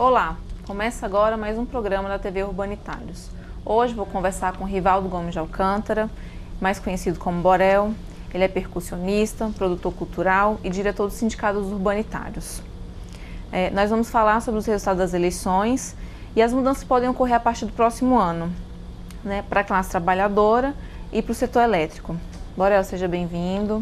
Olá, começa agora mais um programa da TV Urbanitários. Hoje vou conversar com Rivaldo Gomes de Alcântara, mais conhecido como Borel. Ele é percussionista, produtor cultural e diretor do Sindicato dos Urbanitários. Nós vamos falar sobre os resultados das eleições e as mudanças que podem ocorrer a partir do próximo ano, né, para a classe trabalhadora e para o setor elétrico. Borel, seja bem-vindo.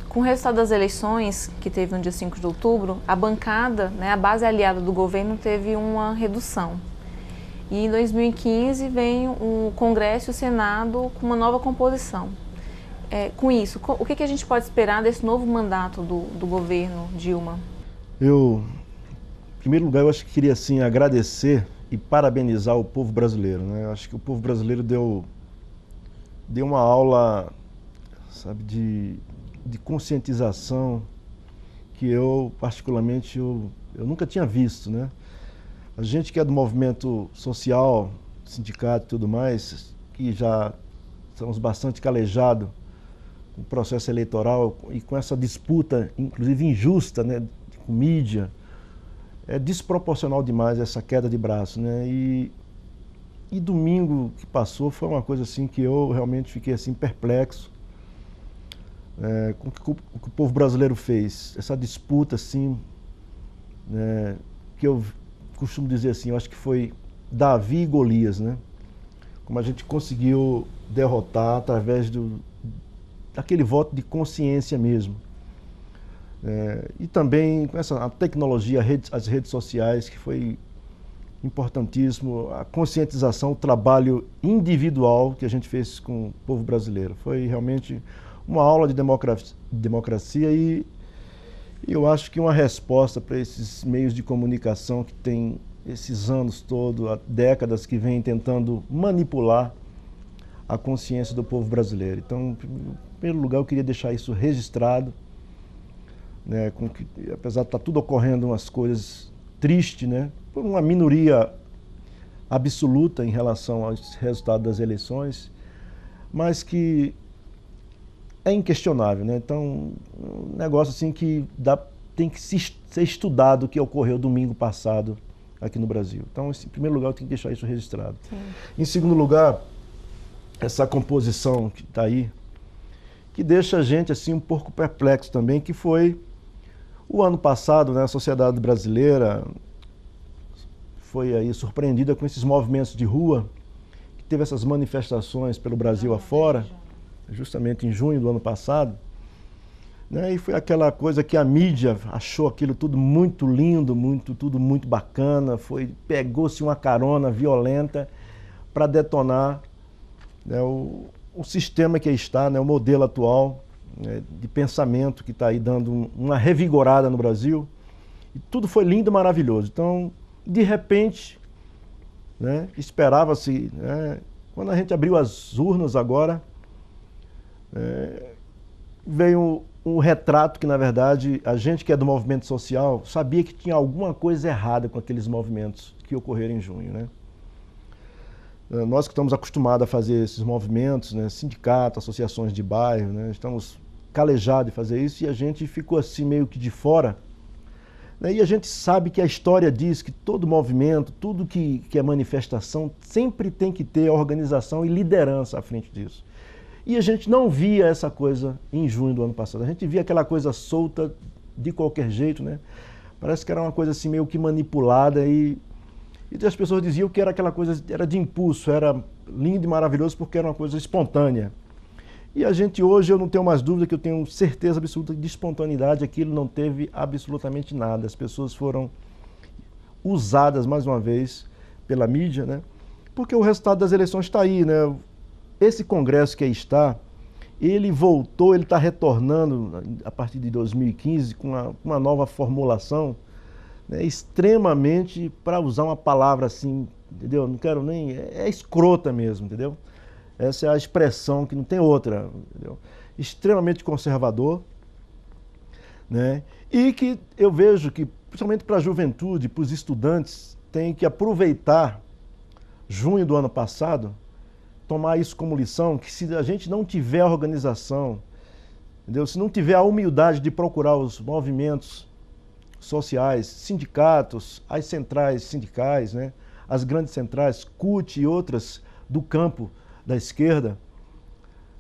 Com o resultado das eleições, que teve no dia 5 de outubro, a bancada, né, a base aliada do governo, teve uma redução. E em 2015 vem o Congresso e o Senado com uma nova composição. Com isso, o que a gente pode esperar desse novo mandato do governo Dilma? Em primeiro lugar, eu acho que queria assim, agradecer e parabenizar o povo brasileiro, né? Eu acho que o povo brasileiro deu uma aula, sabe, de conscientização que eu, particularmente, eu nunca tinha visto, né? A gente que é do movimento social, sindicato e tudo mais, que já estamos bastante calejados com o processo eleitoral e com essa disputa, inclusive injusta, né, com mídia, é desproporcional demais essa queda de braço, né? E domingo que passou foi uma coisa assim que eu realmente fiquei assim perplexo com o que o povo brasileiro fez. Essa disputa assim, né, que eu costumo dizer assim, eu acho que foi Davi e Golias, né? Como a gente conseguiu derrotar através daquele voto de consciência mesmo. E também com a tecnologia, as redes sociais, que foi importantíssimo, a conscientização, o trabalho individual que a gente fez com o povo brasileiro. Foi realmente uma aula de democracia e eu acho que uma resposta para esses meios de comunicação que tem esses anos todos, há décadas, que vêm tentando manipular a consciência do povo brasileiro. Então, em primeiro lugar, eu queria deixar isso registrado, né, apesar de estar tudo ocorrendo umas coisas tristes, né, por uma minoria absoluta em relação aos resultados das eleições, mas que é inquestionável, né? Então, um negócio assim que tem que ser estudado o que ocorreu domingo passado aqui no Brasil. Então, em primeiro lugar, eu tenho que deixar isso registrado. Sim. Em segundo lugar, essa composição que está aí, que deixa a gente assim um pouco perplexo também, que foi o ano passado, né, a sociedade brasileira foi aí surpreendida com esses movimentos de rua, que teve essas manifestações pelo Brasil afora, justamente em junho do ano passado, né? E foi aquela coisa que a mídia achou aquilo tudo muito lindo, tudo muito bacana, pegou-se uma carona violenta para detonar, né, o sistema que aí está, né, o modelo atual, né, de pensamento que está aí dando uma revigorada no Brasil, e tudo foi lindo e maravilhoso. Então, de repente, né, esperava-se, né, quando a gente abriu as urnas agora, veio um retrato que, na verdade, a gente que é do movimento social sabia que tinha alguma coisa errada com aqueles movimentos que ocorreram em junho, né? Nós que estamos acostumados a fazer esses movimentos, né, sindicato, associações de bairro, né, estamos calejados de fazer isso e a gente ficou assim meio que de fora, né? E a gente sabe que a história diz que todo movimento, tudo que é manifestação, sempre tem que ter organização e liderança à frente disso. E a gente não via essa coisa em junho do ano passado. A gente via aquela coisa solta de qualquer jeito, né? Parece que era uma coisa assim meio que manipulada e as pessoas diziam que era aquela coisa, era de impulso, era lindo e maravilhoso porque era uma coisa espontânea. E a gente hoje, eu não tenho mais dúvida, que eu tenho certeza absoluta de espontaneidade, aquilo não teve absolutamente nada. As pessoas foram usadas mais uma vez pela mídia, né? Porque o resultado das eleições está aí, né? Esse Congresso que aí está, ele voltou, ele está retornando a partir de 2015 com uma nova formulação, né, extremamente, para usar uma palavra assim, entendeu? Não quero nem, é escrota mesmo, entendeu? Essa é a expressão que não tem outra, entendeu? Extremamente conservador, né? E que eu vejo que, principalmente para a juventude, para os estudantes, tem que aproveitar junho do ano passado, tomar isso como lição, que se a gente não tiver organização, entendeu? Se não tiver a humildade de procurar os movimentos sociais, sindicatos, as centrais sindicais, né, as grandes centrais, CUT e outras do campo da esquerda,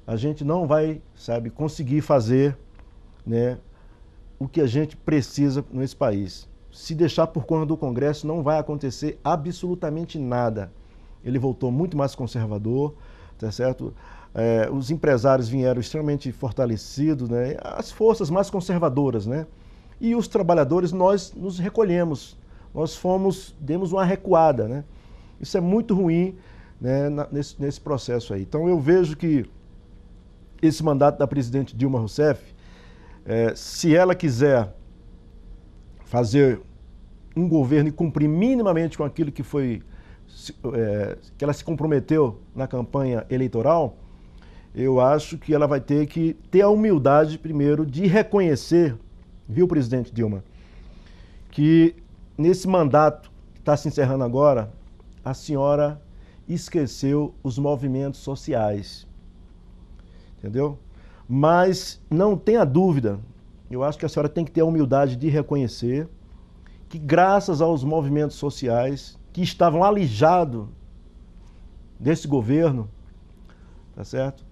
a gente não vai, sabe, conseguir fazer, né, o que a gente precisa nesse país. Se deixar por conta do Congresso, não vai acontecer absolutamente nada. Ele voltou muito mais conservador, tá certo? Os empresários vieram extremamente fortalecidos, né? As forças mais conservadoras, né? E os trabalhadores, nós nos recolhemos, demos uma recuada, né? Isso é muito ruim, né, nesse processo aí. Então eu vejo que esse mandato da presidente Dilma Rousseff, se ela quiser fazer um governo e cumprir minimamente com aquilo que foi, que ela se comprometeu na campanha eleitoral, eu acho que ela vai ter que ter a humildade, primeiro, de reconhecer, viu, presidente Dilma, que nesse mandato que está se encerrando agora, a senhora esqueceu os movimentos sociais, entendeu? Mas não tenha dúvida, eu acho que a senhora tem que ter a humildade de reconhecer que graças aos movimentos sociais que estavam alijados desse governo, tá certo?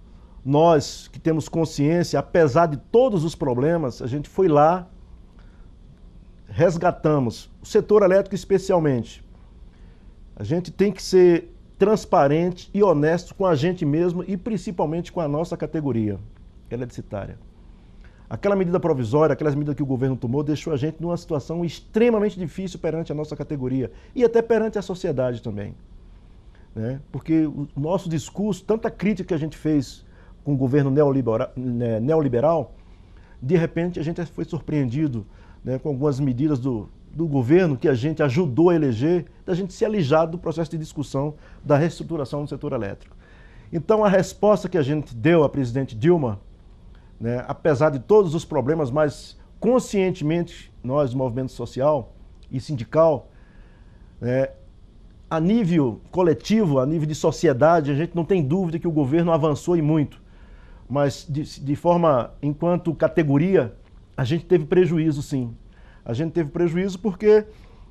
Nós que temos consciência, apesar de todos os problemas, a gente foi lá, resgatamos o setor elétrico especialmente. A gente tem que ser transparente e honesto com a gente mesmo e principalmente com a nossa categoria eletricitária. Aquela medida provisória, aquelas medidas que o governo tomou, deixou a gente numa situação extremamente difícil perante a nossa categoria e até perante a sociedade também, né? Porque o nosso discurso, tanta crítica que a gente fez com o governo neoliberal, de repente a gente foi surpreendido, né, com algumas medidas do governo que a gente ajudou a eleger, da gente se alijar do processo de discussão da reestruturação do setor elétrico. Então a resposta que a gente deu à presidente Dilma, né, apesar de todos os problemas, mas conscientemente nós, do movimento social e sindical, né, a nível coletivo, a nível de sociedade, a gente não tem dúvida que o governo avançou e muito, mas de forma, enquanto categoria, a gente teve prejuízo sim. A gente teve prejuízo porque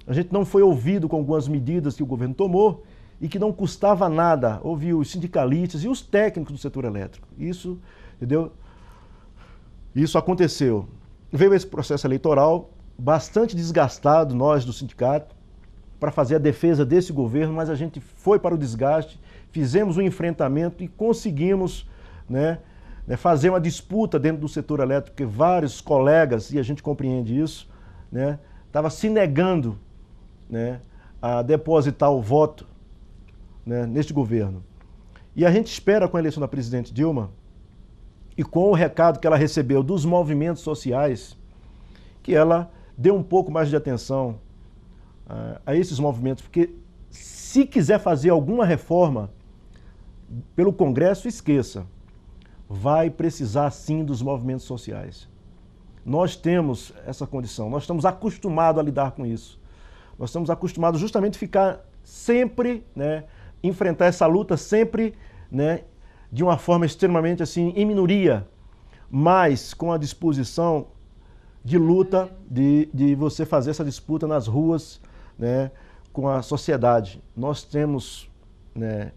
a gente não foi ouvido com algumas medidas que o governo tomou e que não custava nada ouvir os sindicalistas e os técnicos do setor elétrico. Isso, entendeu? Isso aconteceu. Veio esse processo eleitoral bastante desgastado, nós do sindicato, para fazer a defesa desse governo, mas a gente foi para o desgaste, fizemos um enfrentamento e conseguimos, né, fazer uma disputa dentro do setor elétrico, porque vários colegas, e a gente compreende isso, né, estavam se negando, né, a depositar o voto, né, neste governo. E a gente espera, com a eleição da presidente Dilma, e com o recado que ela recebeu dos movimentos sociais, que ela dê um pouco mais de atenção a esses movimentos, porque se quiser fazer alguma reforma pelo Congresso, esqueça, vai precisar sim dos movimentos sociais. Nós temos essa condição, nós estamos acostumados a lidar com isso. Nós estamos acostumados justamente a ficar sempre, né, enfrentar essa luta sempre, né, de uma forma extremamente assim, em minoria, mas com a disposição de luta, de você fazer essa disputa nas ruas, né, com a sociedade. Nós temos, né,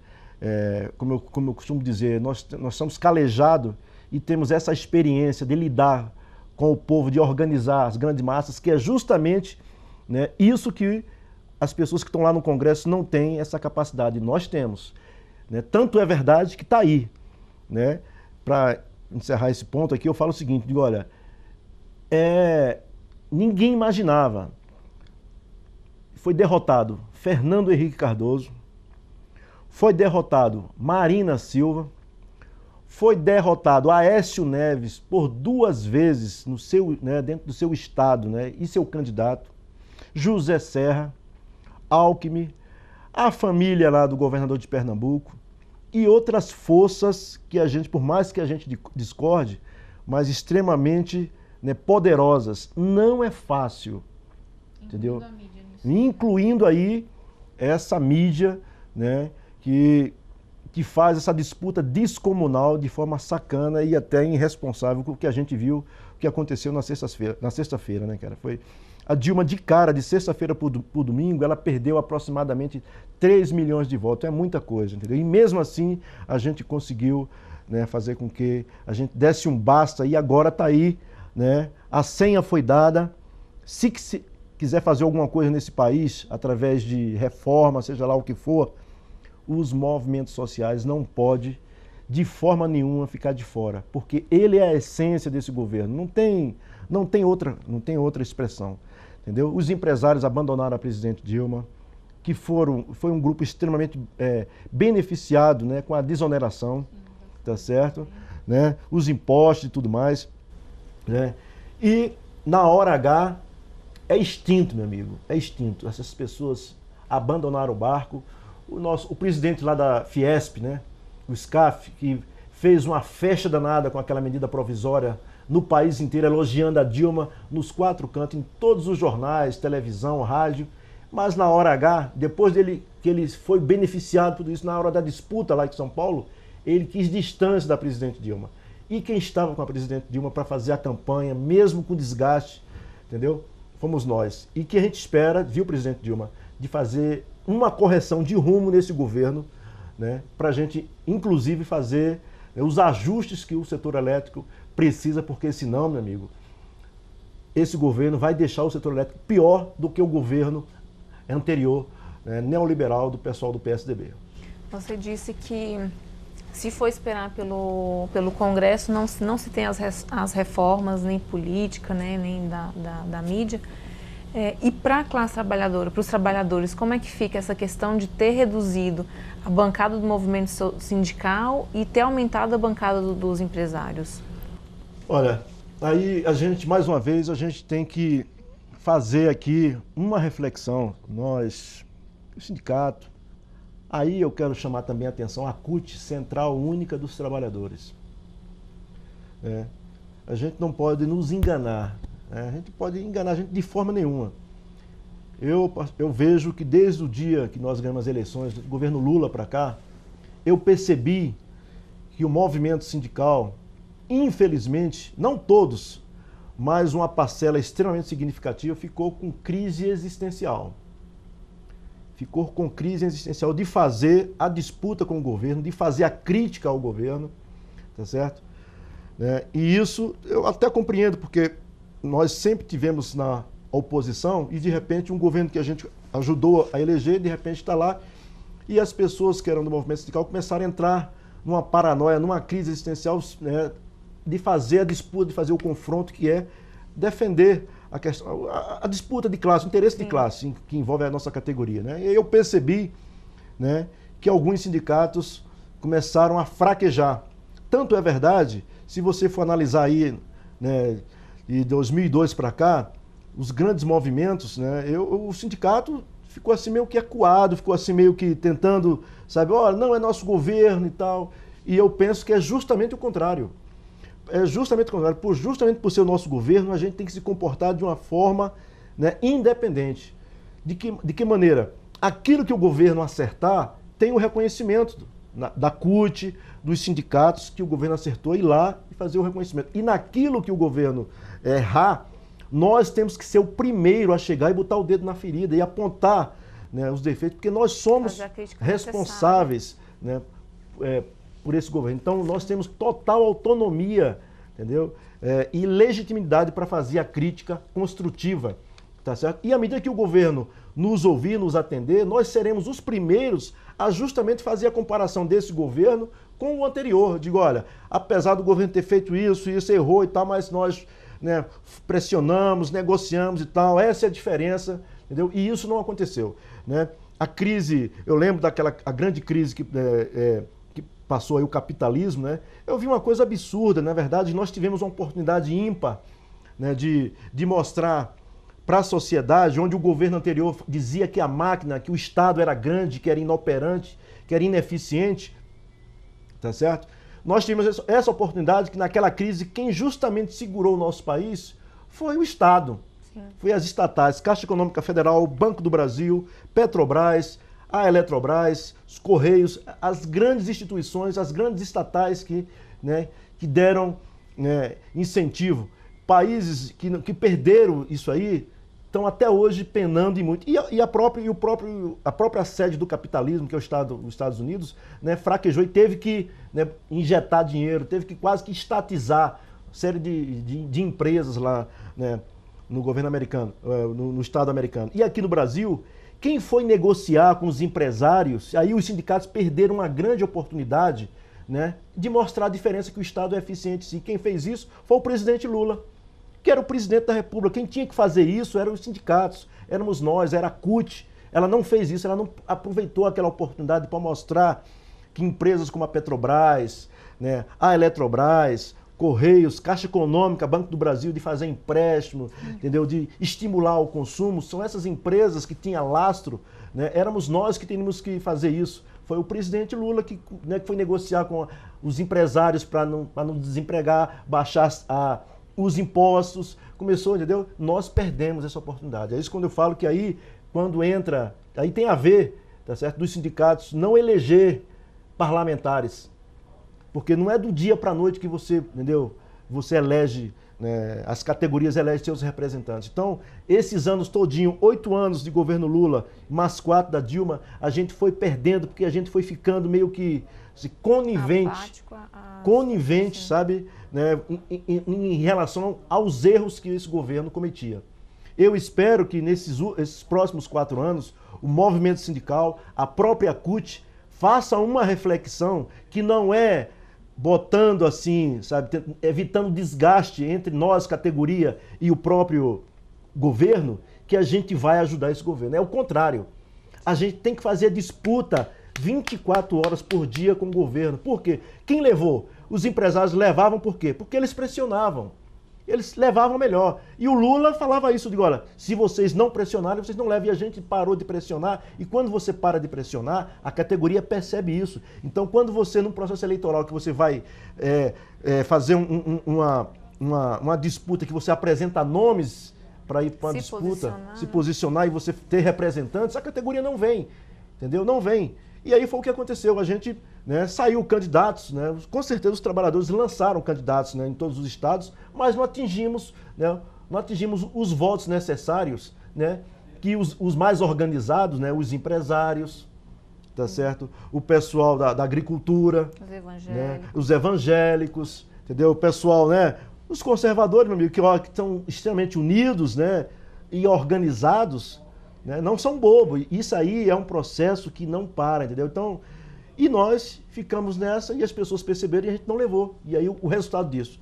como eu costumo dizer, nós somos calejados e temos essa experiência de lidar com o povo, de organizar as grandes massas, que é justamente, né, isso que as pessoas que estão lá no Congresso não têm essa capacidade. Nós temos, né? Tanto é verdade que está aí, né? Para encerrar esse ponto aqui, eu falo o seguinte, digo, olha, ninguém imaginava, foi derrotado Fernando Henrique Cardoso, foi derrotado Marina Silva, foi derrotado Aécio Neves por 2 vezes no seu, né, dentro do seu estado, né, e seu candidato, José Serra, Alckmin, a família lá do governador de Pernambuco e outras forças que a gente, por mais que a gente discorde, mas extremamente, né, poderosas. Não é fácil, entendeu? A mídia nisso. Incluindo aí essa mídia, né, que faz essa disputa descomunal de forma sacana e até irresponsável, com o que a gente viu que aconteceu na sexta-feira, né, cara? Foi a Dilma de cara, de sexta-feira para domingo, ela perdeu aproximadamente 3 milhões de votos. É muita coisa, entendeu? E mesmo assim, a gente conseguiu, né, fazer com que a gente desse um basta e agora está aí, né? A senha foi dada. Se quiser fazer alguma coisa nesse país, através de reforma, seja lá o que for, os movimentos sociais não podem, de forma nenhuma, ficar de fora, porque ele é a essência desse governo. Não tem outra expressão, entendeu? Os empresários abandonaram a presidente Dilma, que foi um grupo extremamente beneficiado, né, com a desoneração, tá certo? Né? Os impostos e tudo mais, né? E na hora H é extinto, meu amigo, é extinto. Essas pessoas abandonaram o barco. O presidente lá da Fiesp, né, o SCAF, que fez uma festa danada com aquela medida provisória no país inteiro, elogiando a Dilma nos 4 cantos, em todos os jornais, televisão, rádio. Mas na hora H, depois que ele foi beneficiado por tudo isso, na hora da disputa lá em São Paulo, ele quis distância da presidente Dilma. E quem estava com a presidente Dilma para fazer a campanha, mesmo com desgaste, entendeu? Fomos nós. E que a gente espera, viu, presidente Dilma, de fazer uma correção de rumo nesse governo, né, para a gente, inclusive, fazer, né, os ajustes que o setor elétrico precisa, porque senão, meu amigo, esse governo vai deixar o setor elétrico pior do que o governo anterior, né, neoliberal do pessoal do PSDB. Você disse que se for esperar pelo Congresso, não se tem as reformas, nem política, né, nem da mídia. E para a classe trabalhadora, para os trabalhadores, como é que fica essa questão de ter reduzido a bancada do movimento sindical e ter aumentado a bancada dos empresários? Olha, aí mais uma vez, a gente tem que fazer aqui uma reflexão, nós, o sindicato, aí eu quero chamar também a atenção a CUT, Central Única dos Trabalhadores. A gente não pode nos enganar. A gente pode enganar a gente de forma nenhuma. Eu vejo que desde o dia que nós ganhamos as eleições, do governo Lula para cá, eu percebi que o movimento sindical, infelizmente, não todos, mas uma parcela extremamente significativa, ficou com crise existencial. Ficou com crise existencial de fazer a disputa com o governo, de fazer a crítica ao governo, tá certo? E isso eu até compreendo, porque nós sempre tivemos na oposição e, de repente, um governo que a gente ajudou a eleger, de repente está lá e as pessoas que eram do movimento sindical começaram a entrar numa paranoia, numa crise existencial, né, de fazer a disputa, de fazer o confronto, que é defender a questão, a disputa de classe, o interesse de classe que envolve a nossa categoria, né? E eu percebi, né, que alguns sindicatos começaram a fraquejar. Tanto é verdade, se você for analisar aí, né, de 2002 para cá, os grandes movimentos, né, o sindicato ficou assim meio que acuado, ficou assim meio que tentando, sabe, olha, não é nosso governo e tal. E eu penso que é justamente o contrário. É justamente o contrário. Justamente por ser o nosso governo, a gente tem que se comportar de uma forma, né, independente. De que maneira? Aquilo que o governo acertar tem o reconhecimento da CUT, dos sindicatos, que o governo acertou, ir lá e fazer o reconhecimento. E naquilo que o governo errar, nós temos que ser o primeiro a chegar e botar o dedo na ferida e apontar, né, os defeitos, porque nós somos responsáveis, né, por esse governo. Então nós temos total autonomia, entendeu? E legitimidade para fazer a crítica construtiva, tá certo? E à medida que o governo nos ouvir, nos atender, nós seremos os primeiros a justamente fazer a comparação desse governo com o anterior. Digo, olha, apesar do governo ter feito isso errou e tal, mas nós, né, pressionamos, negociamos e tal, essa é a diferença, entendeu? E isso não aconteceu, né? A crise, eu lembro a grande crise que passou aí o capitalismo, né? Eu vi uma coisa absurda, na verdade, nós tivemos uma oportunidade ímpar, né, de mostrar para a sociedade, onde o governo anterior dizia que a máquina, que o Estado era grande, que era inoperante, que era ineficiente, tá certo? Nós tivemos essa oportunidade que naquela crise, quem justamente segurou o nosso país foi o Estado. Sim. Foi as estatais, Caixa Econômica Federal, Banco do Brasil, Petrobras, a Eletrobras, os Correios, as grandes instituições, as grandes estatais que, né, que deram, né, incentivo. países que perderam isso aí estão até hoje penando e muito. E a própria sede do capitalismo, que é os Estados Unidos, né, fraquejou e teve que, né, injetar dinheiro, teve que quase que estatizar série de empresas lá, né, no governo americano, no Estado americano. E aqui no Brasil, quem foi negociar com os empresários, aí os sindicatos perderam uma grande oportunidade, né, de mostrar a diferença que o Estado é eficiente. E quem fez isso foi o presidente Lula, que era o presidente da República. Quem tinha que fazer isso eram os sindicatos, éramos nós, era a CUT. Ela não fez isso, ela não aproveitou aquela oportunidade para mostrar que empresas como a Petrobras, né, a Eletrobras, Correios, Caixa Econômica, Banco do Brasil, de fazer empréstimo, entendeu? De estimular o consumo, são essas empresas que tinham lastro, né? Éramos nós que teríamos que fazer isso. Foi o presidente Lula que, né, que foi negociar com os empresários para não desempregar, baixar os impostos, começou, entendeu? Nós perdemos essa oportunidade. É isso quando eu falo que aí, quando entra, aí tem a ver, tá certo, dos sindicatos não eleger parlamentares, porque não é do dia para a noite que você, entendeu? Você elege, né, as categorias elegem seus representantes. Então, esses anos todinho, 8 anos de governo Lula, mais 4 da Dilma, a gente foi perdendo, porque a gente foi ficando meio que assim, conivente, sabe, né, em relação aos erros que esse governo cometia. Eu espero que esses próximos 4 anos, o movimento sindical, a própria CUT, faça uma reflexão que não é botando assim, sabe, evitando desgaste entre nós, categoria, e o próprio governo, que a gente vai ajudar esse governo. É o contrário. A gente tem que fazer disputa 24 horas por dia com o governo. Por quê? Quem levou? Os empresários levavam por quê? Porque eles pressionavam. Eles levavam melhor. E o Lula falava isso, digo, olha, se vocês não pressionarem, vocês não levam. E a gente parou de pressionar. E quando você para de pressionar, a categoria percebe isso. Então, quando você, num processo eleitoral, que você vai fazer uma disputa, que você apresenta nomes para ir para uma disputa, se posicionar e você ter representantes, a categoria não vem. Entendeu? Não vem. E aí foi o que aconteceu. A gente, né, saiu candidatos, né, com certeza os trabalhadores lançaram candidatos, né, em todos os estados, mas não atingimos, né, os votos necessários, né, que os mais organizados, né, os empresários, tá certo? O pessoal da agricultura, os evangélicos, entendeu? O pessoal, né, os conservadores, meu amigo, que estão extremamente unidos, né, e organizados, né, não são bobos. Isso aí é um processo que não para, entendeu? Então, e nós ficamos nessa e as pessoas perceberam e a gente não levou. E aí o resultado disso,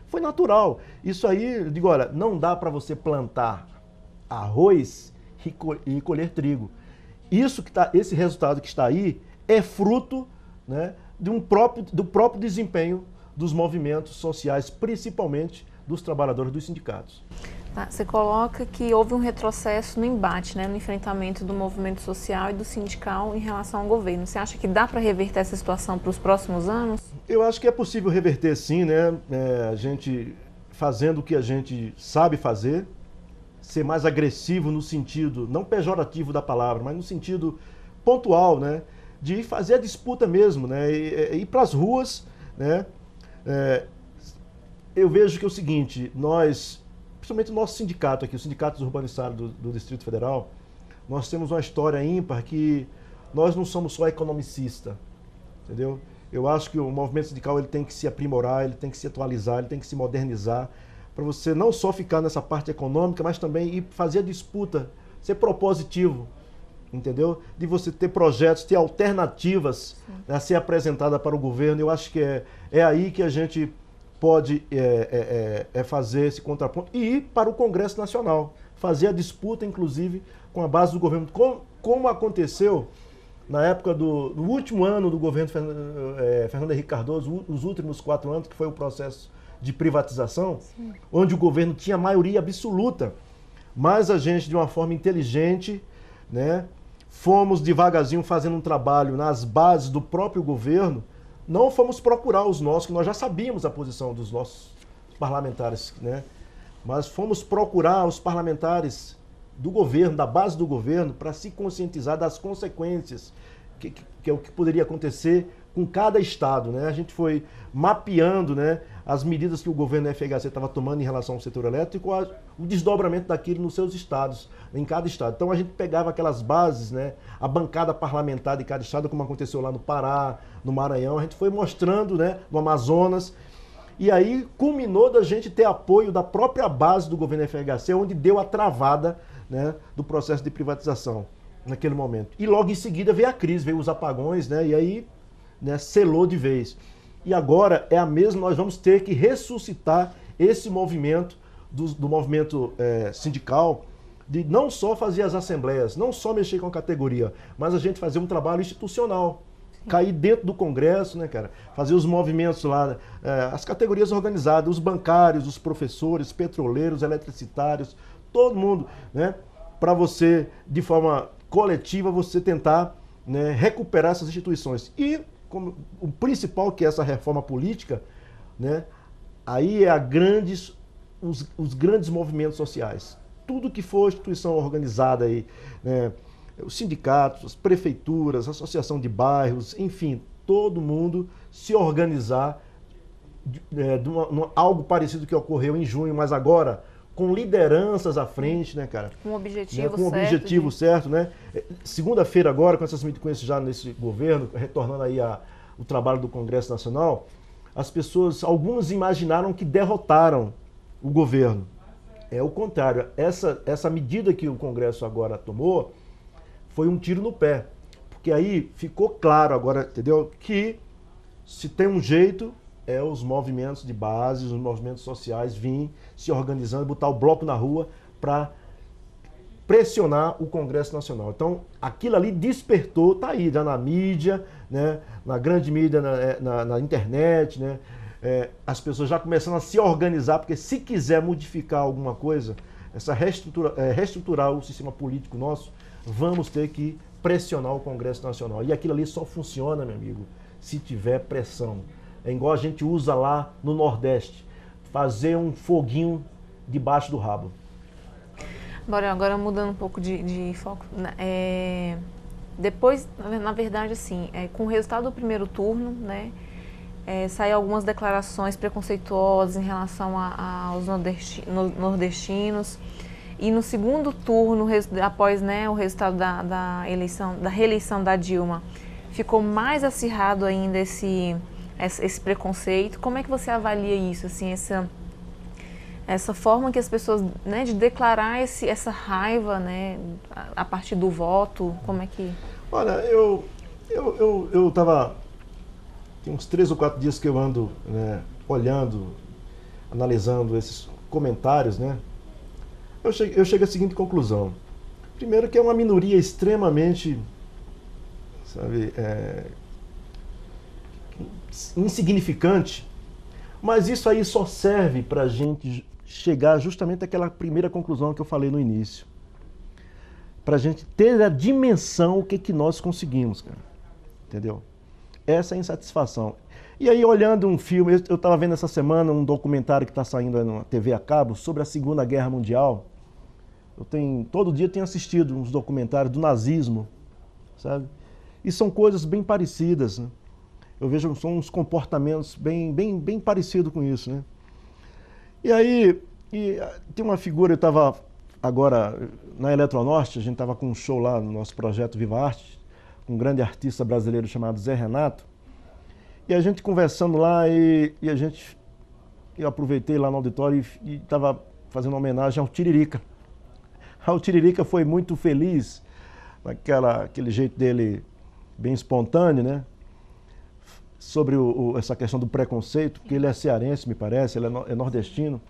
foi natural. Isso aí, eu digo, olha, não dá para você plantar arroz e colher trigo. Esse resultado que está aí é fruto, né, do próprio desempenho dos movimentos sociais, principalmente dos trabalhadores dos sindicatos. Tá, você coloca que houve um retrocesso no embate, né, no enfrentamento do movimento social e do sindical em relação ao governo. Você acha que dá para reverter essa situação para os próximos anos? Eu acho que é possível reverter sim, né? A gente fazendo o que a gente sabe fazer, ser mais agressivo no sentido, não pejorativo da palavra, mas no sentido pontual, né? De fazer a disputa mesmo, né? E ir para as ruas, né? Eu vejo que é o seguinte, principalmente o nosso sindicato aqui, o Sindicato dos Urbanitários do Distrito Federal, nós temos uma história ímpar que nós não somos só economicista, entendeu? Eu acho que o movimento sindical ele tem que se aprimorar, ele tem que se atualizar, ele tem que se modernizar, para você não só ficar nessa parte econômica, mas também ir fazer a disputa, ser propositivo, entendeu? De você ter projetos, ter alternativas, né, a ser apresentada para o governo. Eu acho que é aí que a gente pode fazer esse contraponto e ir para o Congresso Nacional, fazer a disputa, inclusive, com a base do governo, como aconteceu na época do último ano do governo Fernando Henrique Cardoso, os últimos 4 anos, que foi o processo de privatização, sim, onde o governo tinha maioria absoluta, mas a gente, de uma forma inteligente, né, fomos devagarzinho fazendo um trabalho nas bases do próprio governo. Não fomos procurar os nossos, que nós já sabíamos a posição dos nossos parlamentares, né? Mas fomos procurar os parlamentares do governo, da base do governo, para se conscientizar das consequências, que é o que poderia acontecer com cada estado, né? A gente foi mapeando, né, as medidas que o governo FHC estava tomando em relação ao setor elétrico, o desdobramento daquilo nos seus estados, em cada estado. Então a gente pegava aquelas bases, né, a bancada parlamentar de cada estado, como aconteceu lá no Pará, no Maranhão, a gente foi mostrando, né, no Amazonas, e aí culminou da gente ter apoio da própria base do governo FHC, onde deu a travada, né, do processo de privatização naquele momento. E logo em seguida veio a crise, veio os apagões, né, e aí, né, selou de vez. E agora é a mesma, nós vamos ter que ressuscitar esse movimento do movimento sindical, de não só fazer as assembleias, não só mexer com a categoria, mas a gente fazer um trabalho institucional. Cair dentro do Congresso, né, cara? Fazer os movimentos lá, as categorias organizadas, os bancários, os professores, petroleiros, eletricitários, todo mundo, né? Para você, de forma coletiva, você tentar, né, recuperar essas instituições. E como o principal, que é essa reforma política, né? Aí é os grandes movimentos sociais. Tudo que for instituição organizada aí, né? Os sindicatos, as prefeituras, a associação de bairros, enfim, todo mundo se organizar algo parecido que ocorreu em junho, mas agora com lideranças à frente, né, cara? Com um objetivo certo. Com um objetivo certo, né? Segunda-feira agora, com esse já nesse governo, retornando aí o trabalho do Congresso Nacional, as pessoas, alguns imaginaram que derrotaram o governo. É o contrário. Essa medida que o Congresso agora tomou foi um tiro no pé. Porque aí ficou claro agora, entendeu? Que se tem um jeito, é os movimentos de base, os movimentos sociais virem se organizando, botar o bloco na rua para pressionar o Congresso Nacional. Então, aquilo ali despertou, tá aí, já na mídia, né? Na grande mídia, na internet, né? As pessoas já começando a se organizar, porque se quiser modificar alguma coisa, reestruturar o sistema político nosso, vamos ter que pressionar o Congresso Nacional. E aquilo ali só funciona, meu amigo, se tiver pressão. É igual a gente usa lá no Nordeste, fazer um foguinho debaixo do rabo. Bora, agora mudando um pouco de foco. Depois, na verdade, assim, com o resultado do primeiro turno, né, saíram algumas declarações preconceituosas em relação aos nordestinos. E no segundo turno, após, né, o resultado da reeleição da Dilma, ficou mais acirrado ainda esse preconceito. Como é que você avalia isso, assim, essa forma que as pessoas, né, de declarar essa raiva, né, a partir do voto? Como é que... Olha, eu estava... Tem uns 3 ou 4 dias que eu ando, né, olhando, analisando esses comentários, né? Eu chego à seguinte conclusão. Primeiro que é uma minoria extremamente, sabe, insignificante, mas isso aí só serve para a gente chegar justamente àquela primeira conclusão que eu falei no início. Para a gente ter a dimensão o que nós conseguimos, cara. Entendeu? Essa é a insatisfação. E aí, olhando um filme, eu estava vendo essa semana um documentário que está saindo na TV a cabo sobre a Segunda Guerra Mundial. Todo dia tenho assistido uns documentários do nazismo, sabe? E são coisas bem parecidas, né? Eu vejo são uns comportamentos bem parecidos com isso, né? E aí, tem uma figura, eu estava agora na Eletronorte, a gente estava com um show lá no nosso projeto Viva Arte, com um grande artista brasileiro chamado Zé Renato, e a gente conversando lá, eu aproveitei lá no auditório e estava fazendo uma homenagem ao Tiririca. O Tiririca foi muito feliz, aquele jeito dele bem espontâneo, né? Sobre essa questão do preconceito, porque ele é cearense, me parece, ele é nordestino.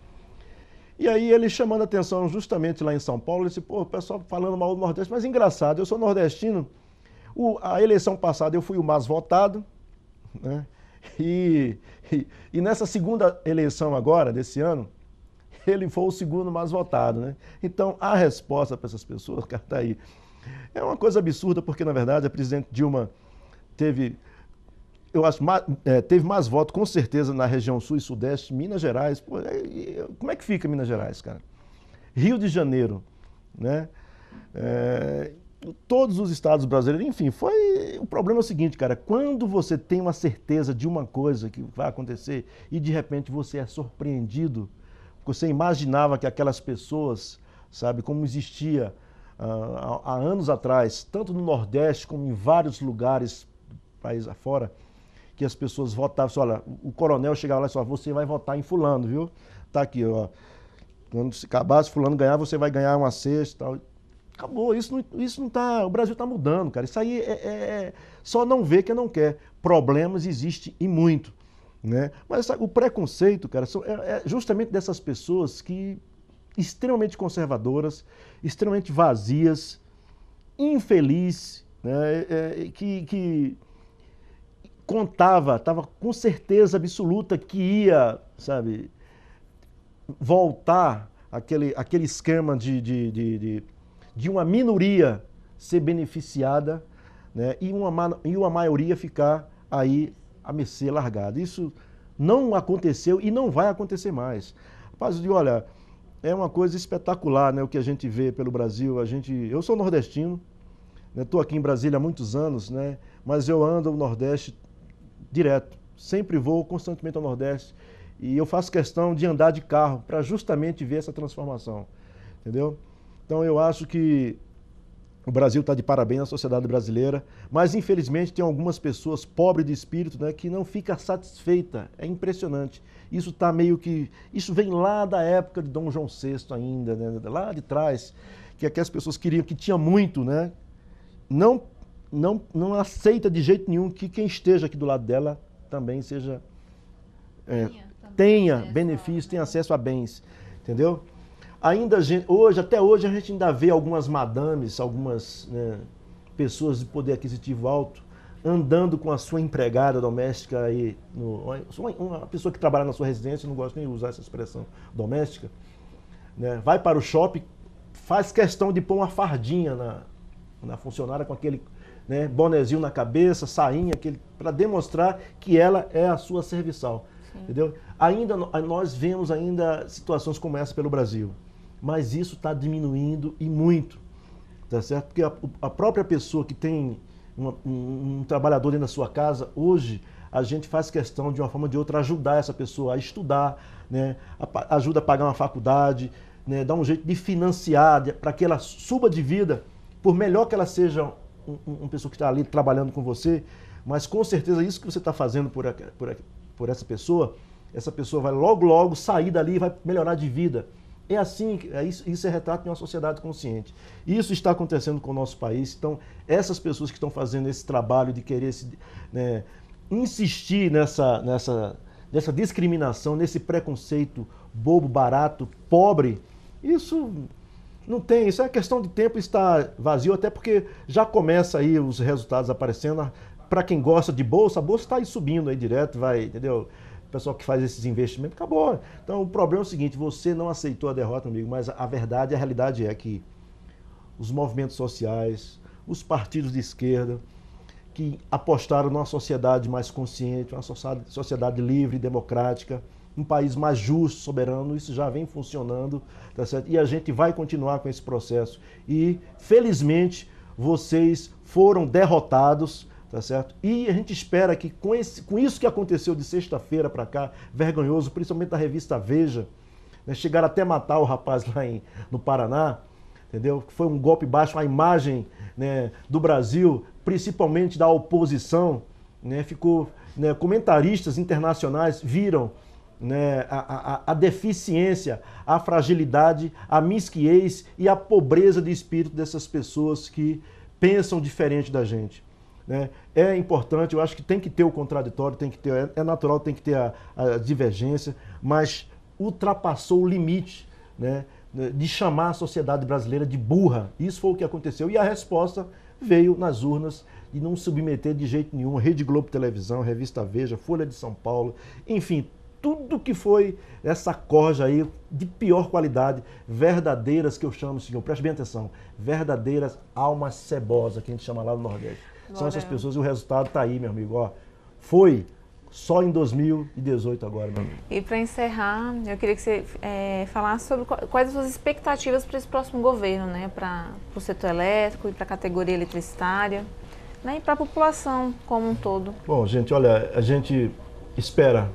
E aí ele chamando a atenção justamente lá em São Paulo, ele disse, pô, o pessoal falando mal do Nordeste, mas engraçado, eu sou nordestino, a eleição passada eu fui o mais votado, né? E nessa segunda eleição agora, desse ano, ele foi o segundo mais votado, né? Então, a resposta para essas pessoas, cara, tá aí. É uma coisa absurda, porque, na verdade, a presidente Dilma teve mais votos, com certeza, na região sul e sudeste, Minas Gerais. Pô, como é que fica Minas Gerais, cara? Rio de Janeiro, né? todos os estados brasileiros, enfim, o problema é o seguinte, cara, quando você tem uma certeza de uma coisa que vai acontecer e de repente você é surpreendido, porque você imaginava que aquelas pessoas, sabe, como existia há anos atrás, tanto no Nordeste como em vários lugares do país afora, que as pessoas votavam, assim, olha, o coronel chegava lá e disse, você vai votar em fulano, viu? Tá aqui, ó. Quando se acabar, se fulano ganhar, você vai ganhar uma cesta e tal. Acabou, isso não tá, o Brasil está mudando, cara. Isso aí só não vê quem não quer. Problemas existem e muito, né? Mas sabe, o preconceito, cara, é justamente dessas pessoas que extremamente conservadoras, extremamente vazias, infelizes, né? Que estava com certeza absoluta que ia, sabe, voltar aquele esquema de uma minoria ser beneficiada, né, e uma maioria ficar aí a mercê largada. Isso não aconteceu e não vai acontecer mais. Rapaz, olha, é uma coisa espetacular, né, o que a gente vê pelo Brasil. Eu sou nordestino, estou aqui em Brasília há muitos anos, né, mas eu ando no Nordeste direto. Sempre vou constantemente ao Nordeste. E eu faço questão de andar de carro para justamente ver essa transformação. Entendeu? Então eu acho que o Brasil está de parabéns, a sociedade brasileira, mas infelizmente tem algumas pessoas pobres de espírito, né, que não fica satisfeita. É impressionante. Isso tá meio que. Isso vem lá da época de Dom João VI ainda, né, lá de trás, que aquelas pessoas queriam, que tinha muito, né? Não aceita de jeito nenhum que quem esteja aqui do lado dela também seja. Tenha benefícios, tenha acesso a bens, entendeu? Até hoje a gente ainda vê algumas madames, algumas, né, pessoas de poder aquisitivo alto andando com a sua empregada doméstica aí, uma pessoa que trabalha na sua residência, não gosto nem de usar essa expressão doméstica, né, vai para o shopping, faz questão de pôr uma fardinha na funcionária com aquele, né, bonezinho na cabeça, sainha, para demonstrar que ela é a sua serviçal. Entendeu? Nós vemos ainda situações como essa pelo Brasil, mas isso está diminuindo e muito, tá certo? Porque a própria pessoa que tem um trabalhador dentro da sua casa, hoje a gente faz questão de uma forma ou de outra ajudar essa pessoa a estudar, né? Ajuda a pagar uma faculdade, né? Dá um jeito de financiar para que ela suba de vida, por melhor que ela seja uma pessoa que está ali trabalhando com você, mas com certeza isso que você está fazendo por essa pessoa vai logo sair dali e vai melhorar de vida. É assim, isso é retrato de uma sociedade consciente. Isso está acontecendo com o nosso país. Então, essas pessoas que estão fazendo esse trabalho de querer né, insistir nessa discriminação, nesse preconceito bobo, barato, pobre, isso não tem, isso é questão de tempo, está vazio, até porque já começa aí os resultados aparecendo. Para quem gosta de bolsa, a bolsa está aí subindo aí direto, vai, entendeu? O pessoal que faz esses investimentos, acabou. Então o problema é o seguinte, você não aceitou a derrota, amigo, mas a verdade, a realidade é que os movimentos sociais, os partidos de esquerda, que apostaram numa sociedade mais consciente, uma sociedade livre, democrática, um país mais justo, soberano, isso já vem funcionando, tá certo? E a gente vai continuar com esse processo. E, felizmente, vocês foram derrotados, tá certo? E a gente espera que com isso que aconteceu de sexta-feira para cá, vergonhoso, principalmente da revista Veja, né, chegaram até matar o rapaz lá no Paraná, entendeu? Foi um golpe baixo, a imagem, né, do Brasil, principalmente da oposição, né, ficou, né, comentaristas internacionais viram, né, a deficiência, a fragilidade, a mesquinhez e a pobreza de espírito dessas pessoas que pensam diferente da gente. Né? É importante, eu acho que tem que ter o contraditório, tem que ter, é natural, tem que ter a divergência, mas ultrapassou o limite, né, de chamar a sociedade brasileira de burra. Isso foi o que aconteceu e a resposta veio nas urnas de não submeter de jeito nenhum Rede Globo Televisão, Revista Veja, Folha de São Paulo, enfim, tudo que foi essa corja aí de pior qualidade, verdadeiras, que eu chamo, senhor, preste bem atenção, verdadeiras almas cebosas, que a gente chama lá no Nordeste. São essas pessoas e o resultado está aí, meu amigo. Ó, foi só em 2018 agora, meu amigo. E para encerrar, eu queria que você falasse sobre quais as suas expectativas para esse próximo governo, né? Para o setor elétrico e para a categoria eletricitária, né? E para a população como um todo. Bom, gente, olha, a gente espera,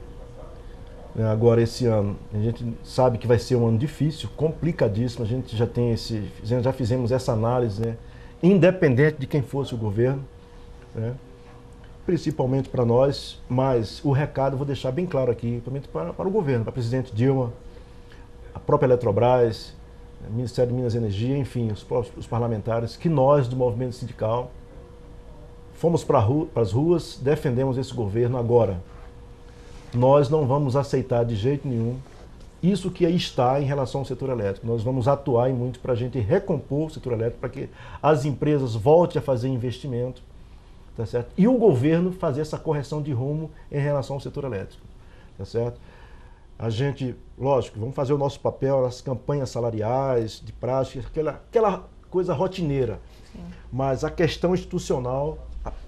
né, agora esse ano, a gente sabe que vai ser um ano difícil, complicadíssimo, a gente já fizemos essa análise, né? Independente de quem fosse o governo, né? Principalmente para nós, mas o recado eu vou deixar bem claro aqui, principalmente para o governo, para o presidente Dilma, a própria Eletrobras, o Ministério de Minas e Energia, enfim, os parlamentares, que nós do movimento sindical fomos para as ruas, defendemos esse governo agora. Nós não vamos aceitar de jeito nenhum isso que aí está em relação ao setor elétrico. Nós vamos atuar muito para a gente recompor o setor elétrico, para que as empresas voltem a fazer investimento, tá certo? E o governo fazer essa correção de rumo em relação ao setor elétrico, tá certo? A gente, lógico, vamos fazer o nosso papel, as campanhas salariais, de prática, aquela coisa rotineira. Sim. Mas a questão institucional,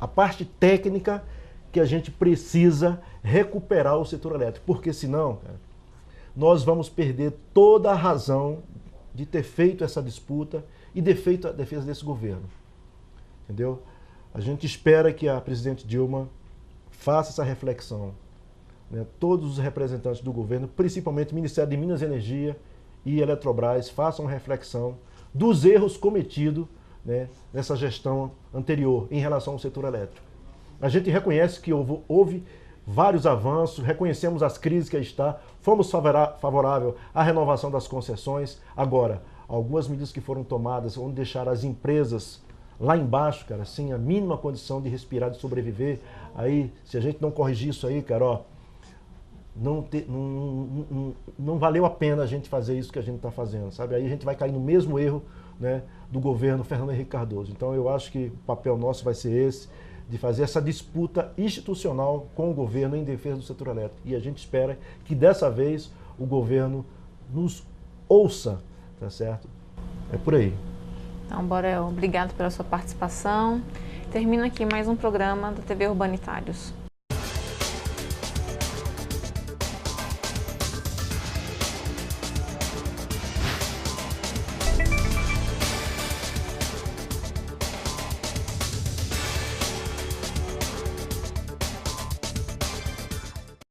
a parte técnica, que a gente precisa recuperar o setor elétrico, porque senão, cara, nós vamos perder toda a razão de ter feito essa disputa e de feito a defesa desse governo, entendeu? A gente espera que a presidente Dilma faça essa reflexão, né? Todos os representantes do governo, principalmente o Ministério de Minas e Energia e Eletrobras, façam uma reflexão dos erros cometidos, né, nessa gestão anterior em relação ao setor elétrico. A gente reconhece que houve vários avanços, reconhecemos as crises que aí está, fomos favoráveis à renovação das concessões. Agora, algumas medidas que foram tomadas vão deixar as empresas lá embaixo, cara, sem a mínima condição de respirar, de sobreviver. Aí, se a gente não corrigir isso aí, cara, ó, não valeu a pena a gente fazer isso que a gente está fazendo, sabe? Aí a gente vai cair no mesmo erro, né, do governo Fernando Henrique Cardoso. Então eu acho que o papel nosso vai ser esse, de fazer essa disputa institucional com o governo em defesa do setor elétrico. E a gente espera que dessa vez o governo nos ouça, tá certo? É por aí. Então, Borel, obrigado pela sua participação. Termina aqui mais um programa da TV Urbanitários.